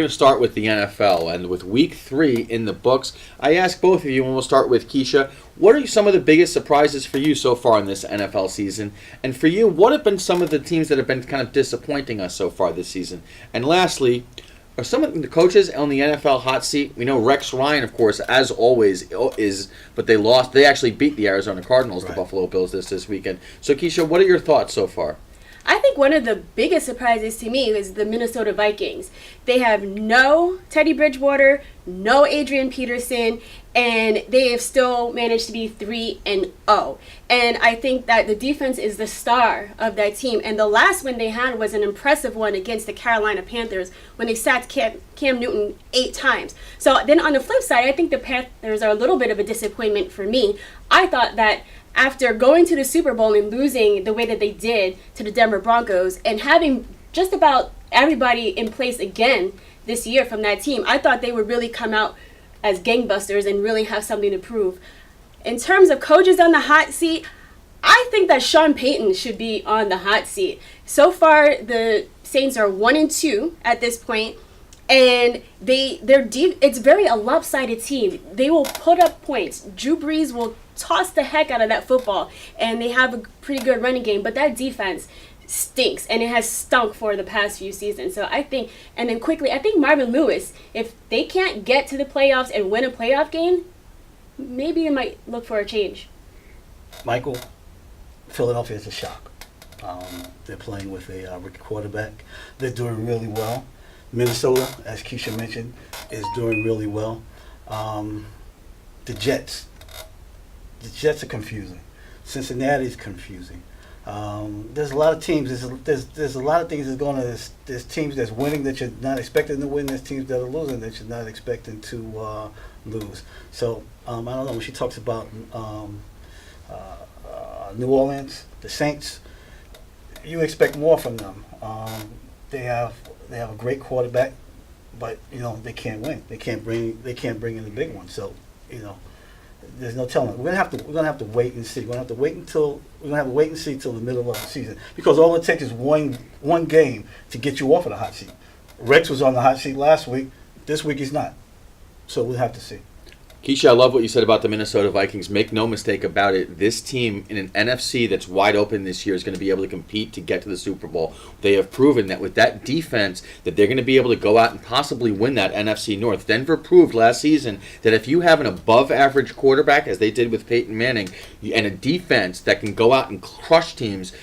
going to start with the NFL, and with Week 3 in the books, I ask both of you, and we'll start with Keisha, what are some of the biggest surprises for you so far in this NFL season? And for you, what have been some of the teams that have been kind of disappointing us so far this season? And lastly, are some of the coaches on the NFL hot seat? We know Rex Ryan, of course, as always, is, but they lost. They actually beat the Arizona Cardinals, the Buffalo Bills, this weekend. So, Keisha, what are your thoughts so far? I think one of the biggest surprises to me is the Minnesota Vikings. They have no Teddy Bridgewater, no Adrian Peterson, and they have still managed to be 3-0. And I think that the defense is the star of that team. And the last win they had was an impressive one against the Carolina Panthers when they sacked Cam Newton 8 times. So then on the flip side, I think the Panthers are a little bit of a disappointment for me. I thought that after going to the Super Bowl and losing the way that they did to the Denver Broncos and having just about everybody in place again this year from that team, I thought they would really come out as gangbusters and really have something to prove. In terms of coaches on the hot seat, I think that Sean Payton should be on the hot seat. So far, the Saints are 1-2 at this point, and it's very a lopsided team. They will put up points. Drew Brees will toss the heck out of that football, and they have a pretty good running game, but that defense stinks, and it has stunk for the past few seasons. So I think Marvin Lewis, if they can't get to the playoffs and win a playoff game, maybe it might look for a change. Michael, Philadelphia is a shock. They're playing with a rookie quarterback. They're doing really well. Minnesota, as Keisha mentioned, is doing really well. The Jets are confusing. Cincinnati's confusing. There's a lot of teams. There's a lot of things that's going on. There's teams that's winning that you're not expecting to win. There's teams that are losing that you're not expecting to lose. So I don't know. When she talks about New Orleans, the Saints, you expect more from them. They have a great quarterback, but they can't win. They can't bring in the big one. So there's no telling. We're gonna have to wait and see. We're gonna have to wait and see till the middle of the season, because all it takes is one game to get you off of the hot seat. Rex was on the hot seat last week. This week he's not. So we'll have to see. Keisha, I love what you said about the Minnesota Vikings. Make no mistake about it. This team in an NFC that's wide open this year is going to be able to compete to get to the Super Bowl. They have proven that with that defense that they're going to be able to go out and possibly win that NFC North. Denver proved last season that if you have an above-average quarterback, as they did with Peyton Manning, and a defense that can go out and crush teams,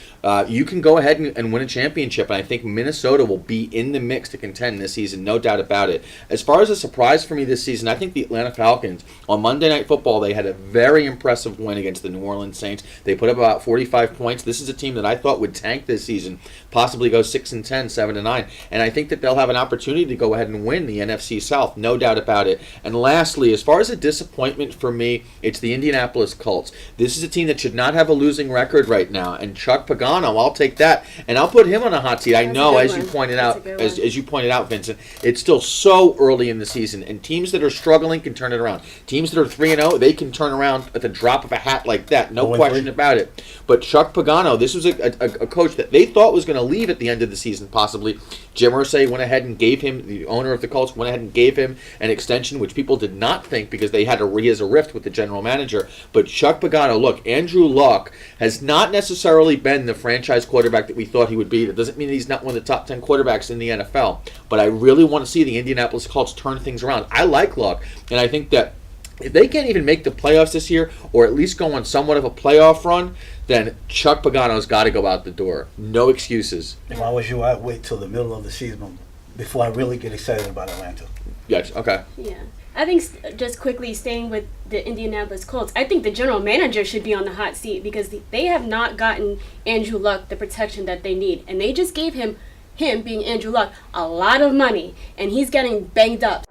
you can go ahead and win a championship, and I think Minnesota will be in the mix to contend this season, no doubt about it. As far as a surprise for me this season, I think the Atlanta Falcons, on Monday Night Football, they had a very impressive win against the New Orleans Saints. They put up about 45 points. This is a team that I thought would tank this season, possibly go 6-10, 7-9, and I think that they'll have an opportunity to go ahead and win the NFC South, no doubt about it. And lastly, as far as a disappointment for me, it's the Indianapolis Colts. This is a team that should not have a losing record right now, and Chuck Pagano, I'll take that, and I'll put him on a hot seat. I know, as you pointed out, Vincent, it's still so early in the season, and teams that are struggling can turn it around. Teams that are 3-0, they can turn around at the drop of a hat like that, no question about it. But Chuck Pagano, this was a coach that they thought was going to leave at the end of the season, possibly. Jim Irsay went ahead and gave him, the owner of the Colts, went ahead and gave him an extension, which people did not think, because they had a rift with the general manager. But Chuck Pagano, look, Andrew Luck has not necessarily been the franchise quarterback that we thought he would be. That doesn't mean he's not one of the top 10 quarterbacks in the NFL. But I really want to see the Indianapolis Colts turn things around. I like Luck, and I think that if they can't even make the playoffs this year, or at least go on somewhat of a playoff run, then Chuck Pagano's got to go out the door. No excuses. If I was you, I'd wait till the middle of the season before I really get excited about Atlanta. Yes, okay. Yeah. I think just quickly staying with the Indianapolis Colts, I think the general manager should be on the hot seat, because they have not gotten Andrew Luck the protection that they need. And they just gave him being Andrew Luck, a lot of money, and he's getting banged up.